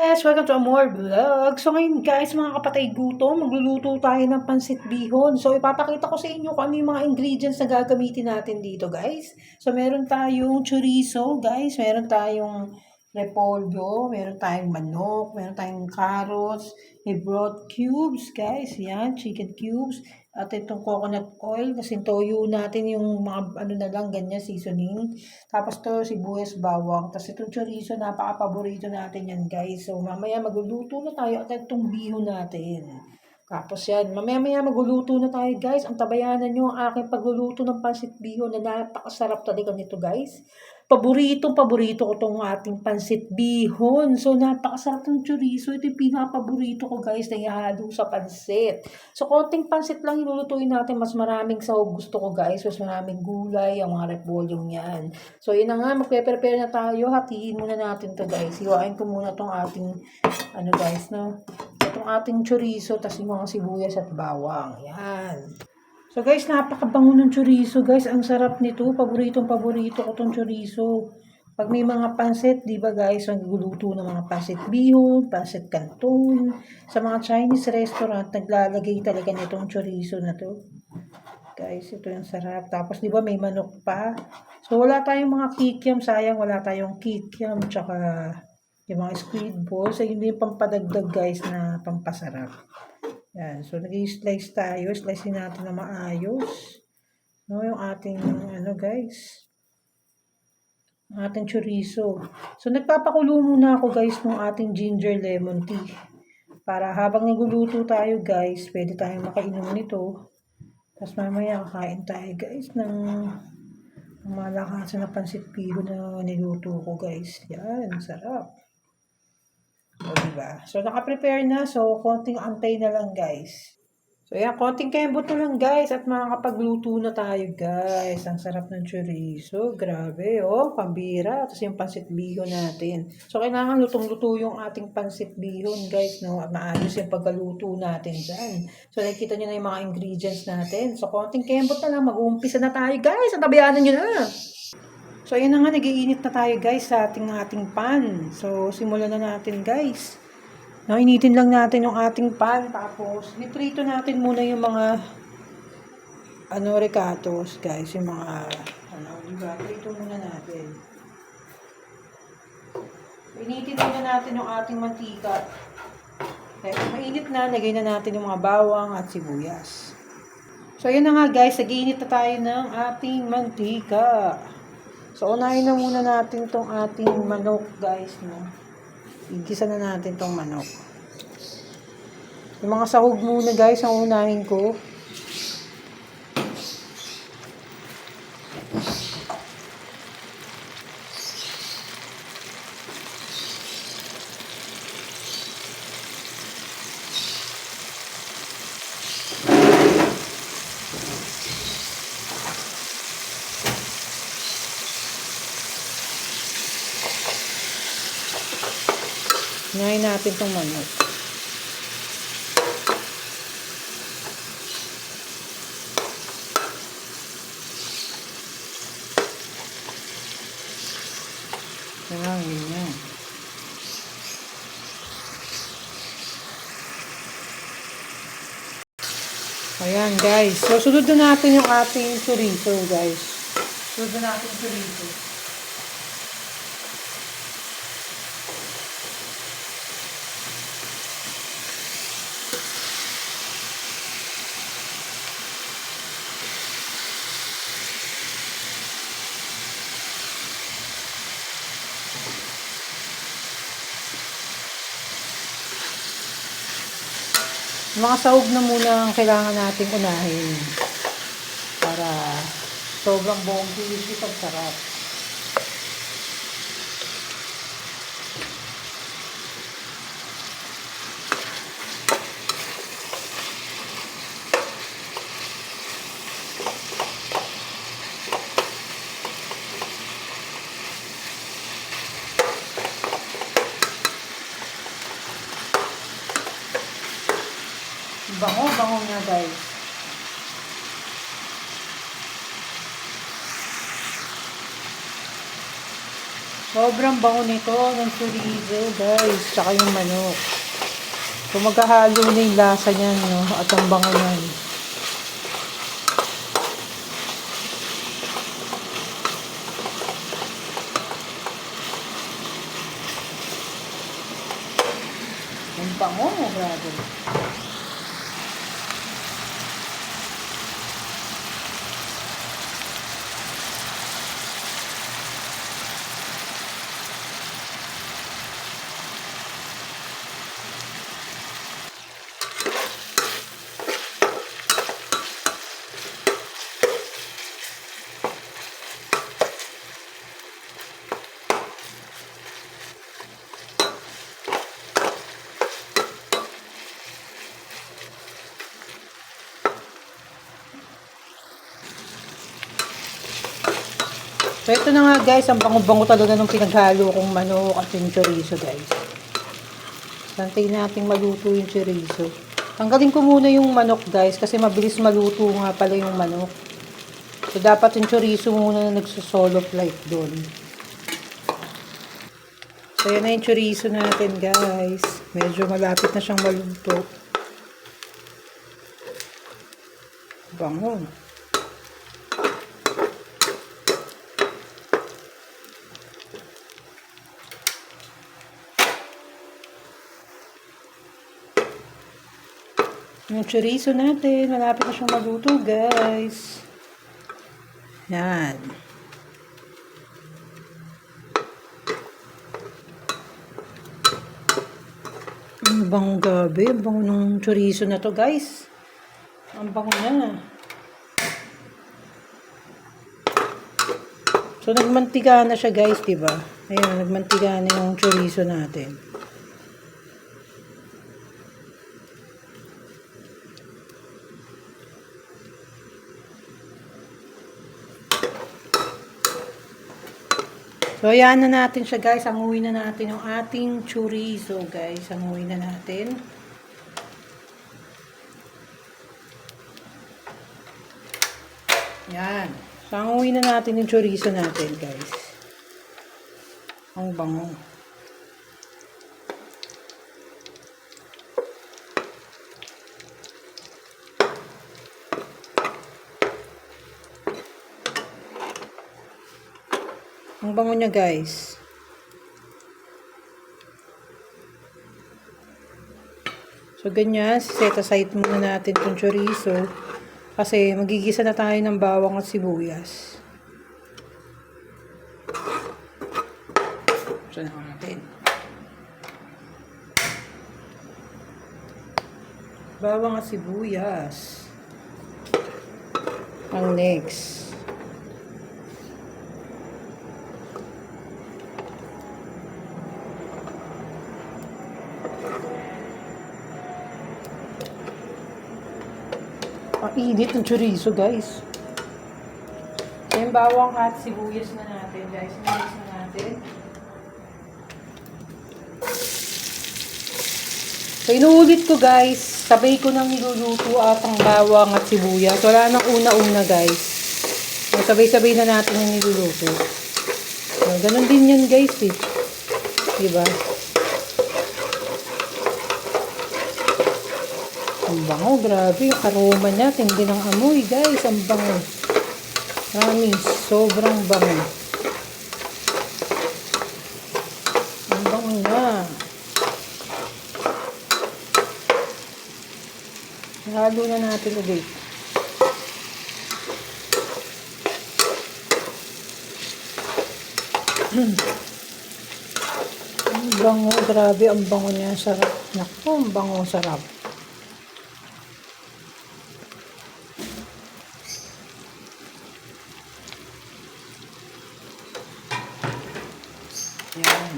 Yes, welcome to a more vlog. So ngayon guys, mga kapatay gutom, magluluto tayo ng pansit bihon. So ipapakita ko sa inyo kung ano yung mga ingredients na gagamitin natin dito guys. So meron tayong chorizo guys, meron tayong repolyo, meron tayong manok, meron tayong carrots, may broth cubes guys, yan, chicken cubes, at itong coconut oil, kasi toyo natin yung mga ano na lang, ganyan, seasoning. Tapos to, sibuyas, bawang. Tapos itong chorizo, napaka-paborito natin yan, guys. So, mamaya magluluto na tayo at itong bihon natin. Tapos yan, mamaya magluluto na tayo, guys. Ang tabayanan nyo ang aking pagluluto ng pansit bihon na napakasarap talaga nito, guys. Paborito ko tong ating pansit bihon. So, napakasarap ng chorizo. Ito yung pinaka-paborito ko, guys, na ihalo sa pansit. So, konting pansit lang ilulutuin natin. Mas maraming sahog gusto ko, guys. Mas maraming gulay, ang mga repolyong yan. So, yun na nga, magpe-prepare na tayo. Hatiin muna natin to guys. Hiwain ko muna tong ating, guys, no? Itong ating chorizo, tas yung mga sibuyas at bawang. Yan. So, guys, napakabango ng chorizo, guys. Ang sarap nito. Paborito ko tong chorizo. Pag may mga pansit, di ba guys, ang guluto ng mga pansit bihon, pansit canton. Sa mga Chinese restaurant, naglalagay talaga nitong chorizo na to. Guys, ito yung sarap. Tapos, di ba, may manok pa. So, wala tayong mga kikiam. Sayang, wala tayong kikiam. Tsaka, yung mga squid balls. So, yun yung pampadagdag, guys, na pampasarap. Yan. So, nag-i-slice tayo. Slice natin na maayos. No, yung ating, guys, ating chorizo. So, nagpapakulo muna ako, guys, ng ating ginger lemon tea. Para habang nagluluto tayo, guys, pwede tayong makainom nito. Tapos mamaya kakain tayo guys ng malakasan na pansit bihon na niluto ko guys. Yan, sarap. O diba? So naka-prepare na. So konting antay na lang guys. So yan, konting kembot na lang guys at makakapagluto na tayo guys. Ang sarap ng chorizo. Grabe oh, pambira. Tapos yung pansit bihon natin. So kailangan lutong-luto yung ating pansit bihon guys. No? At maayos yung pagkaluto natin dyan. So nakikita nyo na yung mga ingredients natin. So konting kembot na lang. Mag-uumpisa na tayo guys. At tabayanan nyo na. So ayan na nga, nagiinit na tayo guys sa ating pan. So simulan na natin guys. No, initin lang natin yung ating pan. Tapos, nitrito natin muna yung mga ricatos, guys. Yung mga, diba? Trito muna natin. Initin muna natin yung ating mantika. Okay, mainit na, lagay na natin yung mga bawang at sibuyas. So, yun na nga guys, nagiinit na tayo ng ating mantika. So, unahin na muna natin tong ating manok, guys, no? Igisa na natin tong manok. Yung mga sahog muna guys, ang unahin ko. Unahin natin tong manok. Ganyan. Ayan guys. So sunod na natin yung ating chorizo guys. Sunod na natin chorizo. Mga sahog na muna ang kailangan nating unahin para sobrang buong juicy at sarap. Bango nga guys. Sobrang bango nito ng chorizo, guys. Tsaka yung manok. So, maghahalo na yung lasa niyan, no? At ang bango niyan. Ang bango, brother. So, ito na nga guys, ang bango-bango talaga nung pinaghalo kong manok at yung chorizo guys. Santayin natin maluto yung chorizo. Tanggalin ko muna yung manok guys, kasi mabilis maluto nga pala yung manok. So, dapat yung chorizo muna na nagsusolo flight doon. So, yan na yung chorizo natin guys. Medyo malapit na siyang maluto. Bango. Yung chorizo natin, malapit na siyang maluto, guys. Yan. Ang bango gabi. Ang bango ng chorizo na to, guys. Ang bango niya. So, nagmantika na siya, guys, diba? Ayan, nagmantika na yung chorizo natin. So, ayan na natin siya guys. Amuin na natin yung ating chorizo guys. Amuin na natin. Yan. So, amuin na natin yung chorizo natin guys. Ang bango. Ang bango niya guys. So ganyan, set aside muna natin itong chorizo. Kasi magigisa na tayo ng bawang at sibuyas. So na natin. Bawang at sibuyas. Ang next. Ang init ng chorizo, guys. So, yung bawang at sibuyas na natin, guys. Mix na natin. So, inuulit ko, guys. Sabay ko nang niluluto at ang bawang at sibuyas. Wala nang una-una, guys. So, sabay-sabay na natin yung niluluto. So, ganun din yan, guys, eh. Diba? Ang bango, grabe. Yung aroma niya, tindi ng amoy, guys. Ang bango. Promise, sobrang bango. Ang bango niya. Halo na natin ulit. Ang bango, grabe. Ang bango niya. Sarap. Naku, ang bango, sarap. Yan.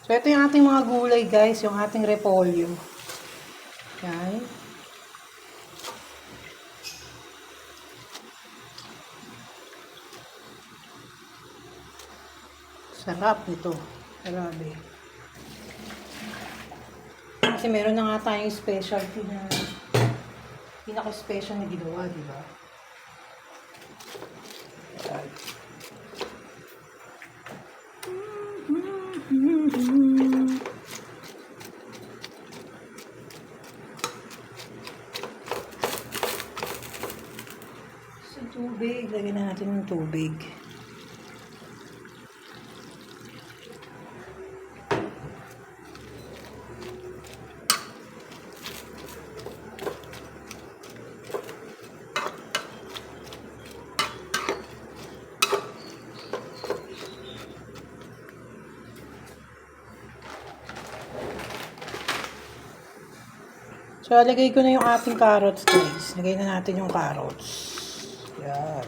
So, ito yung ating mga gulay, guys. Yung ating repolyo. Yan. Sarap nito. Grabe. Kasi meron na nga tayong specialty na pinaka-special na ginawa, di ba? Sa tubig, lagyan na natin ng tubig. So, lagay ko na yung ating carrots, guys. Lagay na natin yung carrots. Yan.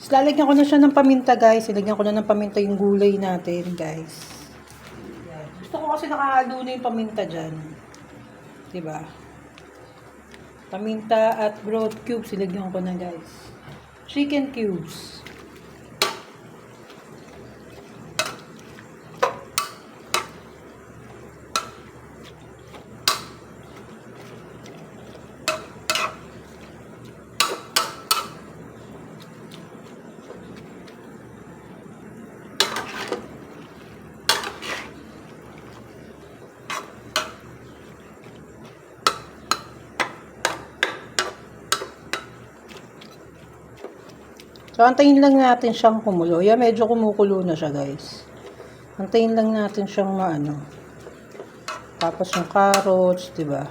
So, lalagyan ko na siya ng paminta, guys. Ilagyan ko na ng paminta yung gulay natin, guys. Yan. Gusto ko kasi nakahalo na yung paminta dyan. Diba? Paminta at broth cubes, ilagyan ko na, guys. Chicken cubes. So, antayin lang natin siyang kumulo. Yan, medyo kumukulo na siya, guys. Antayin lang natin siyang maano. Tapos yung carrots, diba?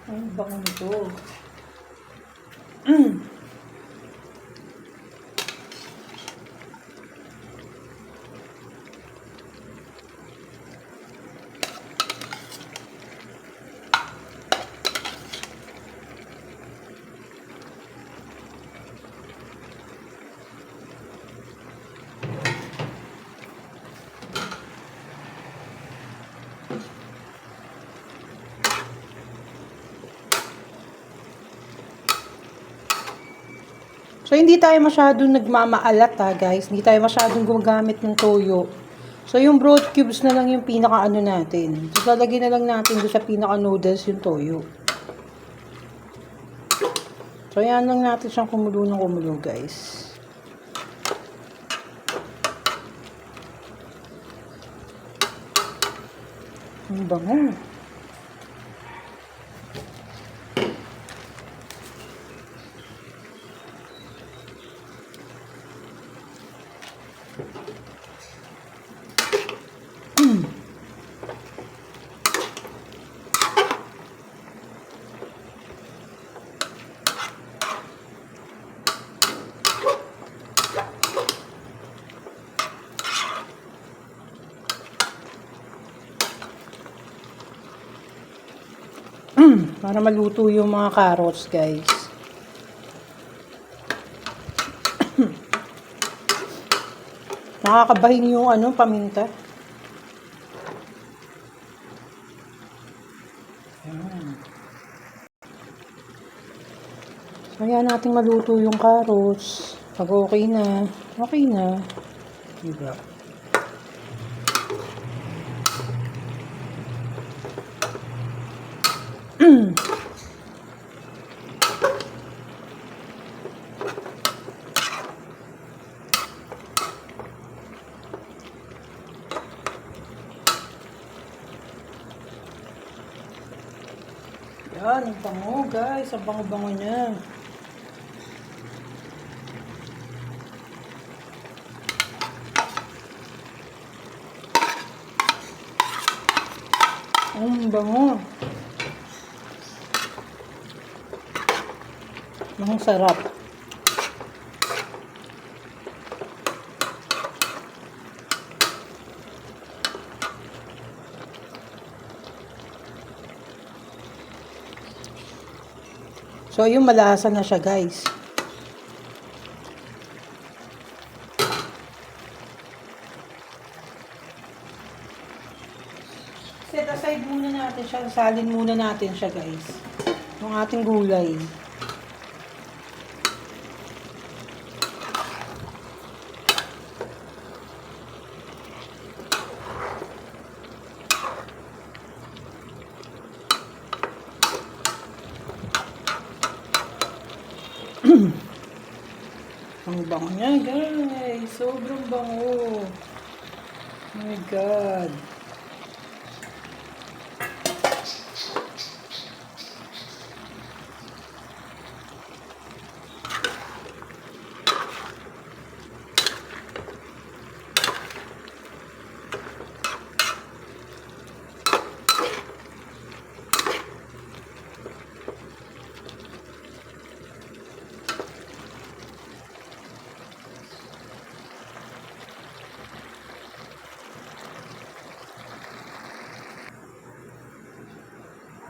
Ay, bango nito. So, hindi tayo masyadong nagmamaalat ha, guys. Hindi tayo masyadong gumagamit ng toyo. So, yung broth cubes na lang yung pinaka-ano natin. So, lalagyan na lang natin doon sa pinaka-noodles yung toyo. So, yan lang natin siyang kumulo ng kumulo, guys. Ang bango. Para maluto yung mga carrots, guys. Nakakabahin yung paminta. Kaya natin maluto yung carrots. Pag okay na, okay na. Diba? Yan, ang bango, guys. Ang bango-bango niya. Ang bango. Ang sarap. So, yung malasa na siya, guys. Set aside muna natin siya. Salin muna natin siya, guys. Yung ating gulay. Ang bango niya, guys. Sobrang bango. Oh my God.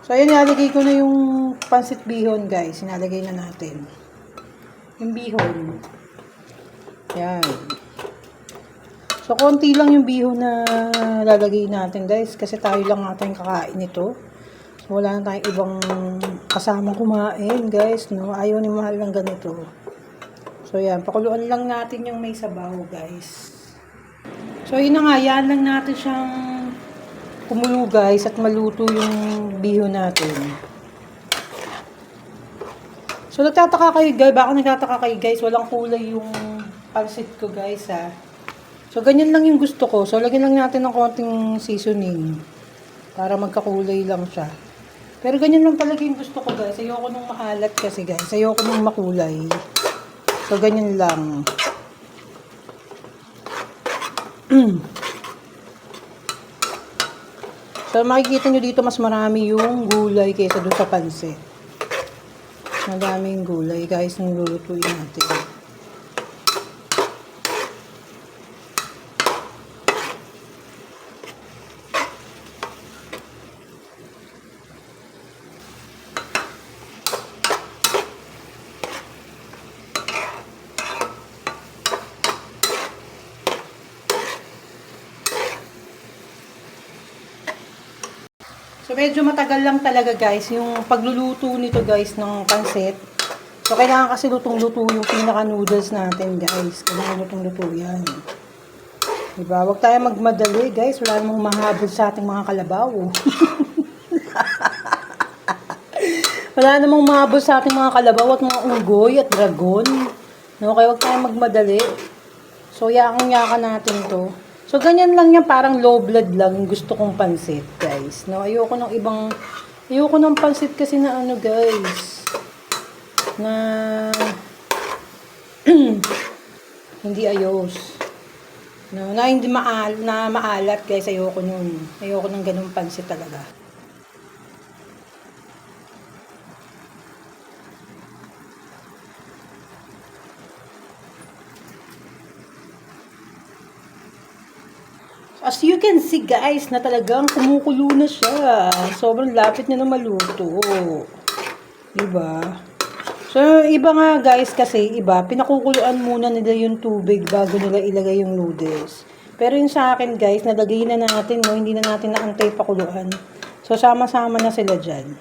So, ayan, nilalagay ko na yung pansit bihon, guys. Nilalagay na natin. Yung bihon. Ayan. So, konti lang yung bihon na lalagay natin, guys. Kasi tayo lang natin kakain ito. So, wala na tayong ibang kasamang kumain, guys. No? Ayaw ni mahal ng ganito. So, ayan. Pakuluan lang natin yung may sabaw, guys. So, yun na nga. Yan lang natin siyang kumulo, guys, at maluto yung bihon natin. So, nagtataka kayo, guys. Baka nagtataka kayo, guys. Walang kulay yung pansit ko, guys, ha. So, ganyan lang yung gusto ko. So, lagyan lang natin ng konting seasoning para magkakulay lang siya. Pero ganyan lang talaga yung gusto ko, guys. Ayoko nung maalat kasi, guys. Ayoko nung makulay. So, ganyan lang. So, makikita nyo dito mas marami yung gulay kaysa doon sa pansit. Madaming gulay, guys, nang lulutuin natin. So, medyo matagal lang talaga, guys, yung pagluluto nito, guys, ng pansit. So, kailangan kasi lutong-luto yung pinaka-noodles natin, guys. Kailangan lutong-luto yan. Diba? Huwag tayo magmadali, guys. Wala namang mahabol sa ating mga kalabaw. Wala namang mahabol sa ating mga kalabaw at mga unggoy at dragon. No? Kaya huwag tayo magmadali. So, yakang-yakan natin to. So, ganyan lang yan, parang low blood lang yung gusto kong pansit, guys. No, ayoko ng pansit kasi na ano, guys, na hindi ayos. No, na hindi maalat, guys. Ayoko ng ganung pansit talaga. As you can see, guys, na talagang kumukulo na siya. Sobrang lapit na maluto. Diba? So, iba nga, guys, kasi iba, pinakukuluan muna nila yung tubig bago nila ilagay yung noodles. Pero yung sa akin, guys, nalagay na natin, no? Hindi na natin naantay pakuluan. So, sama-sama na sila dyan.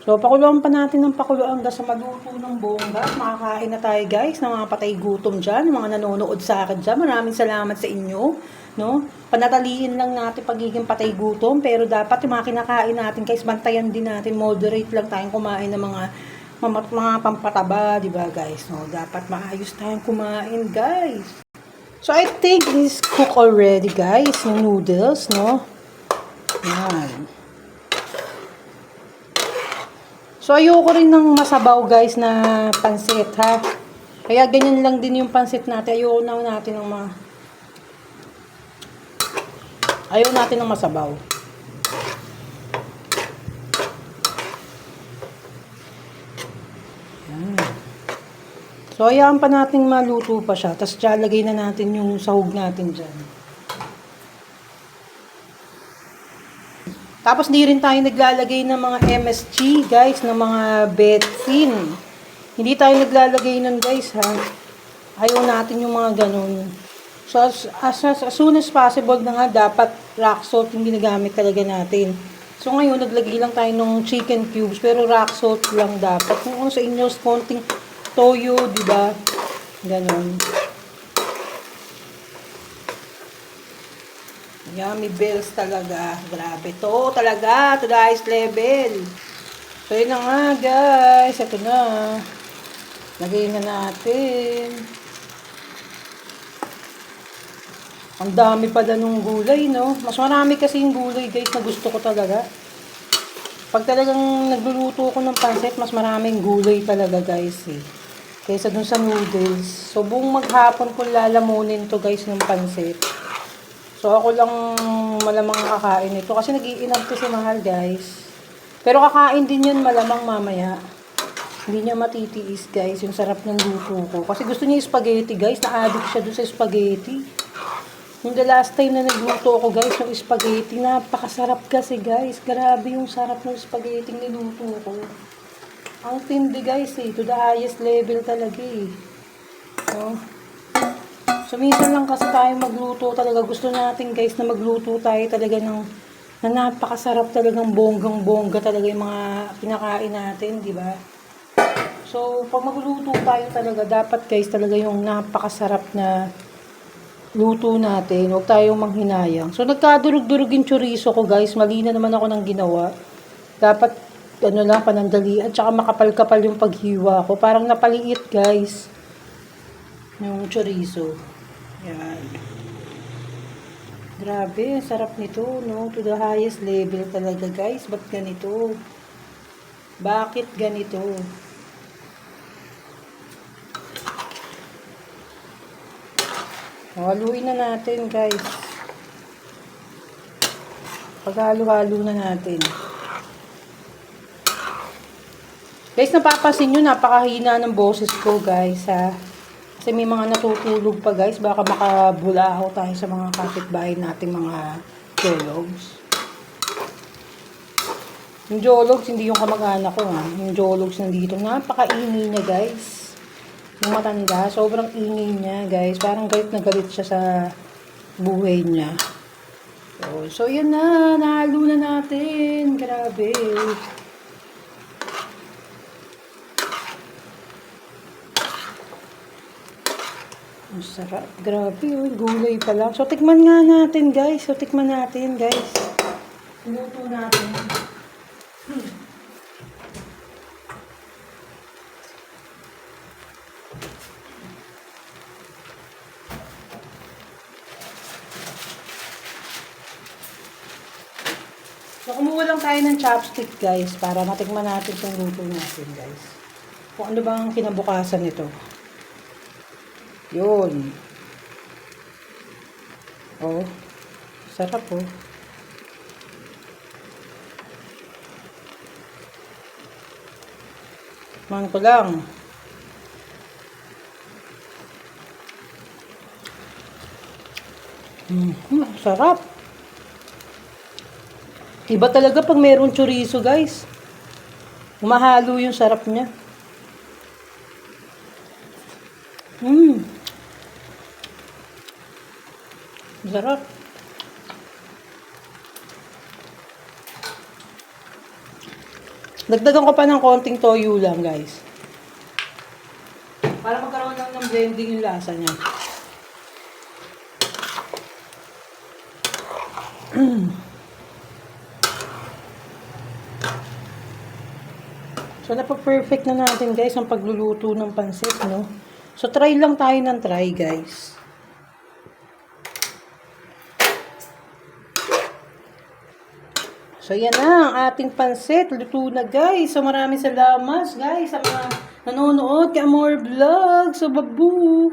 So, pakuluan pa natin ng pakuluan hanggang sa maluto ng bongga. Makakain na tayo, guys, ng mga patay gutom dyan, mga nanonood sa akin dyan. Maraming salamat sa inyo. No? Panataliin lang natin pagiging patay gutom, pero dapat yung mga kinakain natin, guys, bantayan din natin, moderate lang tayong kumain ng mga pampataba, di ba, guys? No, dapat maayos tayong kumain, guys. So, I think this cook already, guys, yung noodles, no? Yan. So, ayoko rin ng masabaw, guys, na pansit, ha? Kaya ganyan lang din yung pansit natin. Ayaw natin ng masabaw. Yan. So, hayaan pa natin maluto pa siya. Tapos, lagay na natin yung sahog natin dyan. Tapos, di rin tayo naglalagay ng mga MSG, guys, ng mga betsin. Hindi tayo naglalagay nun, guys, ha? Ayaw natin yung mga ganun. So, as soon as possible na nga, dapat rock salt yung ginagamit talaga natin. So, ngayon, naglagay lang tayo ng chicken cubes, pero rock salt lang dapat. Kung sa inyo, konting toyo, diba? Ganon. Yummy bells talaga. Grabe to talaga. To the highest level. So, yun na nga, guys. Ito na. Lagay na natin. Ang dami pala nung gulay, no? Mas marami kasi yung gulay, guys, na gusto ko talaga. Pag talagang nagluluto ko ng pansit, mas maraming gulay talaga, guys, eh. Kaysa dun sa noodles. So, buong maghapon ko lalamunin to, guys, ng pansit. So, ako lang malamang kakain ito. Kasi nag-iinag to si Mahal, guys. Pero kakain din yun malamang mamaya. Hindi niya matitiis, guys, yung sarap ng luto ko. Kasi gusto niya yung spaghetti, guys. Na-addict siya doon sa spaghetti. Yung the last time na nagluto ko, guys, yung spaghetti, napakasarap kasi, guys. Grabe yung sarap ng spaghetti niluto ko. Ang tindi, guys, eh. To the highest level talaga, eh. So, minsan lang kasi tayo magluto talaga. Gusto natin, guys, na magluto tayo talaga ng na napakasarap talagang bonggang-bongga talaga yung mga pinakain natin, di ba? So, pag magluto tayo talaga, dapat, guys, talaga yung napakasarap na luto natin. Huwag tayong manghinayang. So, nagkadurog-durog yung chorizo ko, guys. Mali na naman ako ng ginawa. Dapat, ano lang, panandali. At saka makapal-kapal yung paghiwa ko. Parang napaliit, guys. Yung chorizo. Yan. Grabe, sarap nito, no? To the highest level talaga, guys. Ba't ganito? Bakit ganito? Haluin na natin, guys. Paghalo-halo na natin. Guys, napapansin nyo, napakahina ng boses ko, guys, ha? Kasi may mga natutulog pa, guys. Baka makabulaho tayo sa mga kapitbahay nating mga jologs. Yung jologs, hindi yung kamag-anak ko, ha? Yung jologs nandito, napakaingay niya, guys. Yung matanda, sobrang ingay niya, guys. Parang galit na galit siya sa buhay niya. So yun na. Nahalo na natin. Grabe. Ang sarap. Grabe, oh. Gulay pa lang. So, tikman nga natin, guys. Luto natin. So, kumuha lang tayo ng chopstick, guys, para matikman natin itong luto natin, guys. Kung ano bang kinabukasan nito. Yun. Oh, sarap, oh. Man ko lang. Sarap. Iba talaga pag mayroong chorizo, guys. Umahalo yung sarap niya. Sarap. Dagdagan ko pa ng konting toyo lang, guys. Para magkaroon lang ng blending yung lasa niya. So, napa-perfect na natin, guys, ang pagluluto ng pansit, no? So, try lang tayo ng try, guys. So, yan na ang ating pansit. Luto na, guys. So, maraming salamat, guys, sa mga nanonood kay Amor Vlog. So, babu!